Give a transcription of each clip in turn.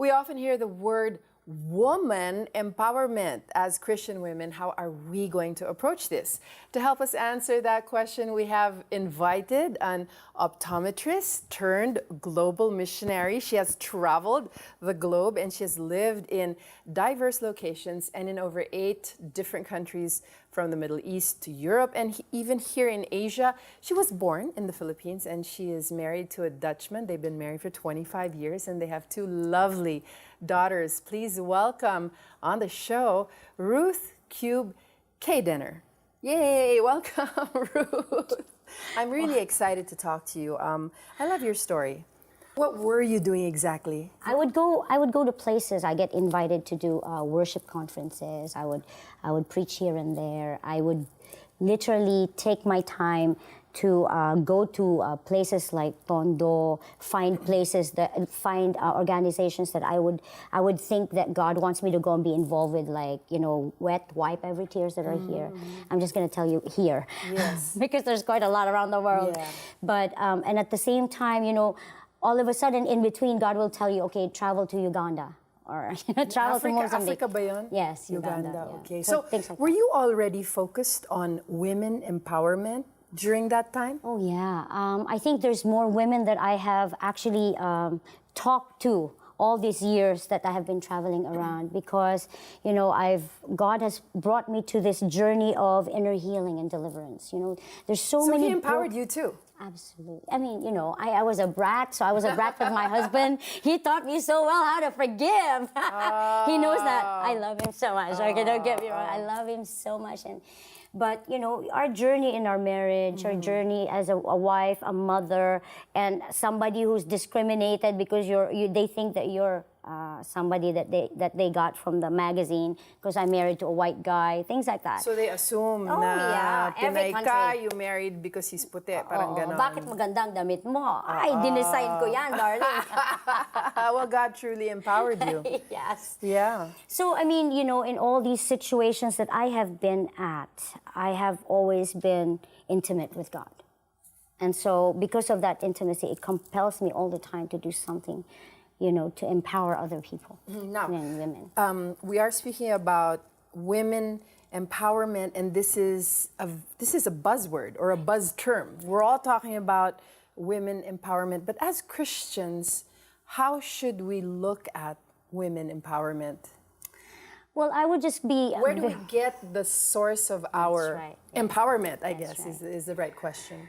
We often hear the word woman empowerment. As Christian women, how are we going to approach this? To help us answer that question, we have invited an optometrist turned global missionary. She has traveled the globe and she has lived in diverse locations and in over 8 different countries, from the Middle East to Europe and even here in Asia. She was born in the Philippines and she is married to a Dutchman. They've been married for 25 years and they have 2 lovely daughters. Please welcome on the show, Ruth Cube Keijdener. Yay, welcome, Ruth. I'm really excited to talk to you. I love your story. What were you doing exactly? I would go to places. I get invited to do worship conferences. I would preach here and there. I would literally take my time to go to places like Tondo, find organizations that I would think that God wants me to go and be involved with, like, you know, wet wipe every tears that are here. I'm just going to tell you here, yes, because there's quite a lot around the world. Yeah. But and at the same time, you know, all of a sudden, in between, God will tell you, okay, travel to Uganda. Or travel to Mozambique. Africa ba yun? Yes, Uganda. Yeah. Okay. So like were you already focused on women empowerment during that time? Oh, yeah. I think there's more women that I have actually talked to all these years that I have been traveling around, because, you know, God has brought me to this journey of inner healing and deliverance. You know, there's so many. So He empowered you too. Absolutely. I mean, you know, I was a brat, so I was a brat with my husband. He taught me so well how to forgive. He knows that I love him so much. Okay, don't get me wrong. I love him so much. But, you know, our journey in our marriage, our journey as a wife, a mother, and somebody who's discriminated because they think that you're somebody that they got from the magazine because I'm married to a white guy, things like that. So they assume na Pinay ka, you married because he's puti, parang ganon. Bakit magandang damit mo? Ay, dinesign ko yan, darling. Well, God truly empowered you. Yes. Yeah. So, I mean, you know, in all these situations that I have been at, I have always been intimate with God. And so, because of that intimacy, it compels me all the time to do something, you know, to empower other people, now, men, women. We are speaking about women empowerment, and this is a buzzword or a buzz term. We're all talking about women empowerment, but as Christians, how should we look at women empowerment? Well, I would just be... Where do we get the source of our empowerment, I guess, is the right question.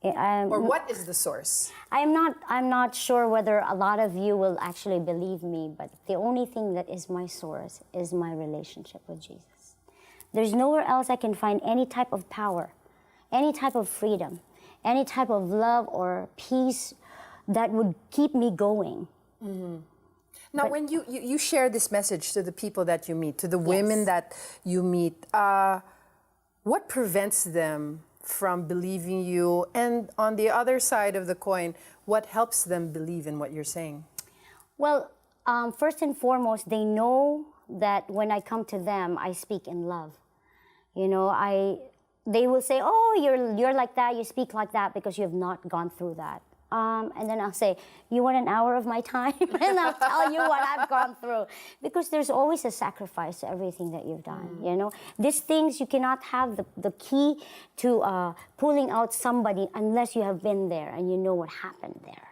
Or what is the source? I'm not sure whether a lot of you will actually believe me, but the only thing that is my source is my relationship with Jesus. There's nowhere else I can find any type of power, any type of freedom, any type of love or peace that would keep me going. Now, when you share this message to the people that you meet, to the women that you meet, what prevents them from believing you? And on the other side of the coin, what helps them believe in what you're saying? Well, first and foremost, they know that when I come to them, I speak in love. You know, they will say, oh, you're like that, you speak like that because you have not gone through that. And then I'll say, you want an hour of my time? And I'll tell you what I've gone through. Because there's always a sacrifice to everything that you've done, you know? These things, you cannot have the key to pulling out somebody unless you have been there and you know what happened there.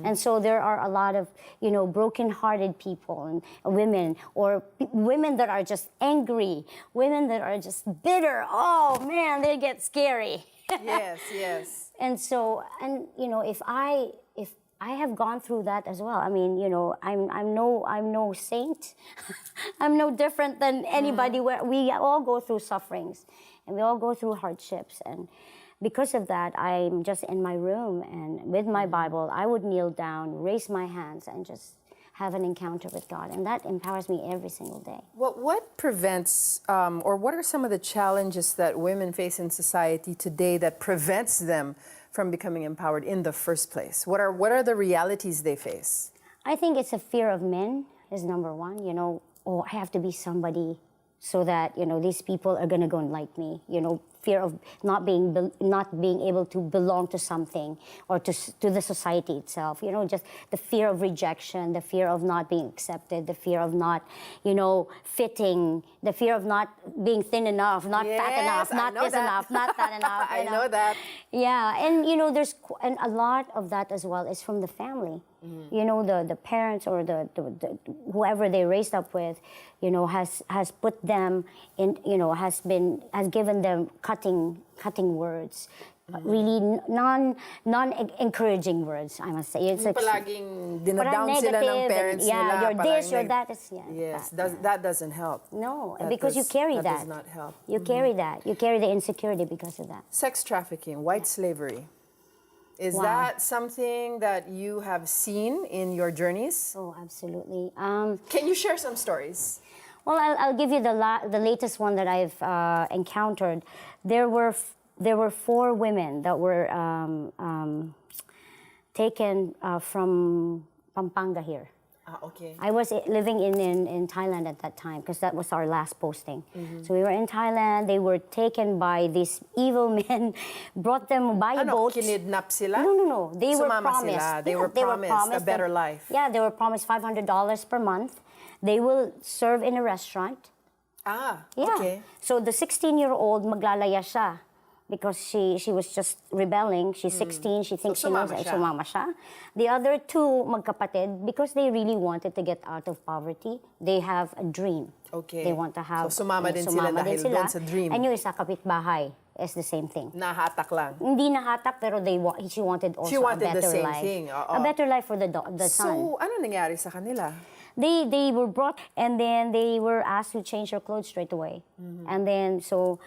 And so there are a lot of, you know, broken-hearted people and women, or women that are just angry, women that are just bitter. Oh, man, they get scary. Yes, yes. And so, and you know, if I have gone through that as well. I mean, you know, I'm no saint. I'm no different than anybody. Where we all go through sufferings, and we all go through hardships. And because of that, I'm just in my room and with my Bible, I would kneel down, raise my hands, and just have an encounter with God, and that empowers me every single day. Well, what prevents, or what are some of the challenges that women face in society today that prevents them from becoming empowered in the first place? What are the realities they face? I think it's a fear of men is number one. You know, oh, I have to be somebody so that, you know, these people are gonna go and like me. You know, fear of not being able to belong to something or to the society itself. You know, just the fear of rejection, the fear of not being accepted, the fear of not, you know, fitting, the fear of not being thin enough, not fat enough, not this enough, not that enough. I know that. Yeah, and you know, and a lot of that as well is from the family. You know, the parents or the whoever they raised up with, you know, has put them in, you know, has given them cutting words, really non-encouraging words, I must say. It's like Palaging dinadown sila ng parents yeah, nila. you're this, you're that. Yes, that doesn't help. No, because you carry that. That does not help. You carry that. You carry the insecurity because of that. Sex trafficking, white slavery. Is that something that you have seen in your journeys? Oh, absolutely. Can you share some stories? Well, I'll give you the latest one that I've encountered. There were 4 women that were taken from Pampanga here. Okay. I was living in Thailand at that time because that was our last posting. So we were in Thailand. They were taken by these evil men, brought them by a boat. Kinidnap sila? No. They were Sumama promised. Sila. They were promised a better life. Yeah, they were promised $500 per month. They will serve in a restaurant. Yeah. Okay. So the 16-year-old maglalaya siya because she was just rebelling. She's 16. She thinks she knows it. Sumama siya. The other 2 magkapatid, because they really wanted to get out of poverty, they have a dream. Okay. They want to have... So sumama din sila dahil doon sa dream. And yung isa kapitbahay is the same thing. Nahatak lang. Hindi nahatak, pero she wanted also a better the same life. thing. A better life for the son. So, ano nangyari sa kanila? They were brought, and then they were asked to change their clothes straight away. And then, so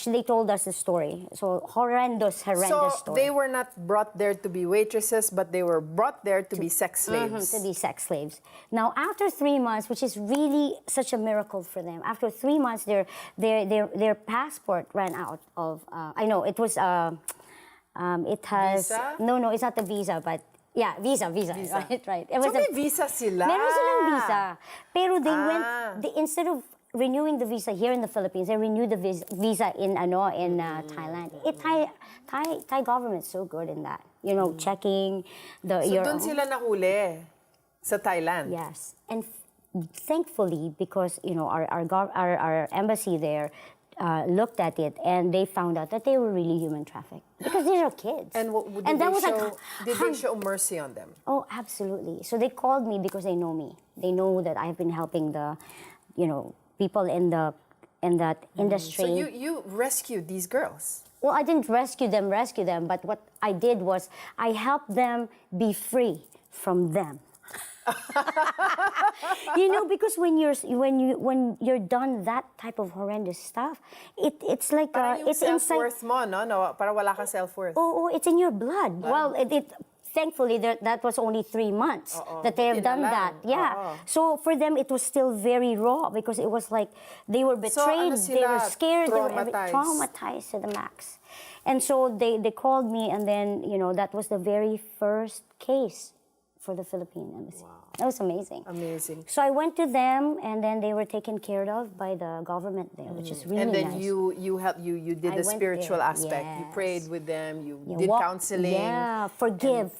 they told us the story. So horrendous story. So they were not brought there to be waitresses, but they were brought there to be sex slaves. To be sex slaves. Now, after 3 months, which is really such a miracle for them, after 3 months, their passport ran out of. I know it was. It has visa? No, it's not the visa, but. Yeah, visa. Right. It was so may visa sila? Meron silang visa. Pero they instead of renewing the visa here in the Philippines, they renewed the visa in Thailand. Thai government's so good in that. You know, checking the... So doon sila nahuli sa Thailand? Yes. And thankfully, because, you know, our embassy there looked at it and they found out that they were really human trafficked. Because these are kids. And did they show mercy on them? Oh, absolutely. So they called me because they know me. They know that I've been helping the, you know, people in that industry. So you rescued these girls? Well, I didn't rescue them, but what I did was I helped them be free from them. You know, because when you're done that type of horrendous stuff, it's like it's self-worth mo, no? Para wala kang self-worth. Oh, it's in your blood. Well, thankfully that was only 3 months that they have done that. Yeah. So for them it was still very raw because it was like they were betrayed, they were scared, they were traumatized to the max. And so they called me, and then, you know, that was the very first case for the Philippine Embassy. Wow. That was amazing. Amazing. So I went to them, and then they were taken care of by the government there, which is really nice. And then you did the spiritual aspect. Yes. You prayed with them. You did counseling. Yeah, forgive.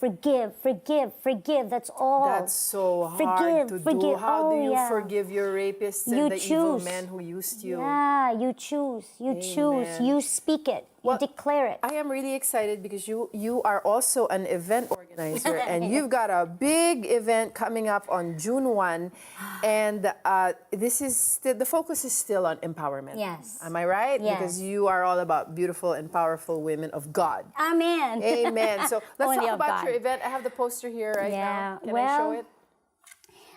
That's all. That's so hard to do. How do you forgive your rapists and the evil men who used you? Yeah, you choose. You speak it. You declare it. I am really excited because you are also an event organizer and you've got a big event coming up on June 1, and the focus is still on empowerment. Yes. Am I right? Yes. Because you are all about beautiful and powerful women of God. Amen. Amen. So let's Only talk about God. your event. I have the poster here right now. Can I show it?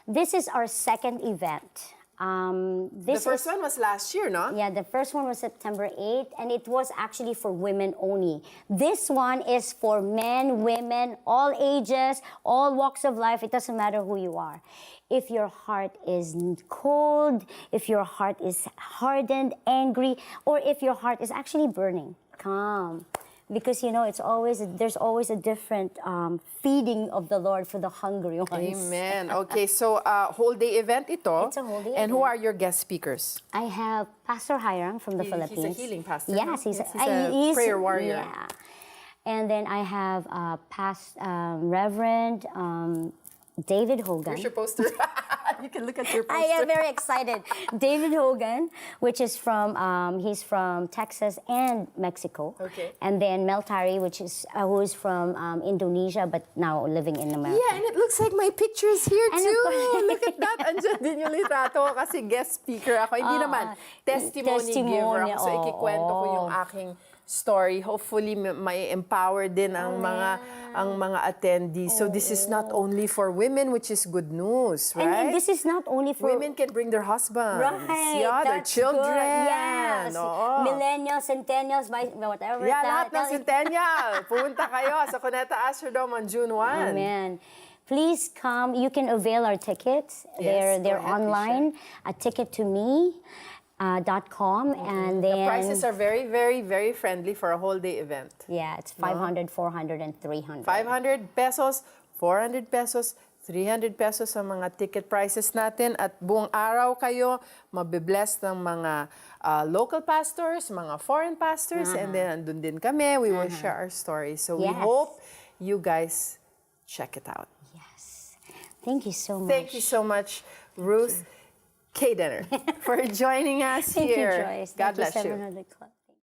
This is our second event. The first one was last year, no? Yeah, the first one was September 8th, and it was actually for women only. This one is for men, women, all ages, all walks of life. It doesn't matter who you are. If your heart is cold, if your heart is hardened, angry, or if your heart is actually burning, come. Because there's always a different feeding of the Lord for the hungry ones. Amen. Okay, so whole day event ito. It's a whole day And who event. are your guest speakers? I have Pastor Hiram from the Philippines. He's a healing pastor. Yes, no? he's a prayer warrior. Yeah. And then I have Reverend David Hogan. Where's your poster? You can look at your poster. I am very excited. David Hogan, which is he's from Texas and Mexico. Okay. And then Mel Tari, who is from Indonesia but now living in America. Yeah, and it looks like my picture's here And too. of course- Look at that. Andyan din yung litrato ko kasi guest speaker ako. Hindi naman. Testimony giver ako. So, ikikwento ko yung aking story. Hopefully, may empower din ang mga attendees. So, this is not only for women, which is good news, right? And this is not only for Women can bring their husbands. Right, Yeah, their that's children. good. Yes. Oo. Millennials, centennials, whatever. Yeah, that. lahat ng centennial. Pumunta kayo sa Cuneta Astrodome on June 1. Amen. Please come. You can avail our tickets. Yes, They're go ahead, online at tickettome.com. And then The prices are very, very, very friendly for a whole day event. yeah, it's 500, 400, and 300. 500 pesos, 400 pesos, 300 pesos ang mga ticket prices natin at buong araw kayo mabibless ng mga local pastors, mga foreign pastors, and then andun din kami. We will share our stories. So we Yes. hope you guys check it out. Yes. Thank you so much. Thank you so much, Ruth Keijdener, for joining us Thank you, here. Joyce. God Thank bless you. 700 Club.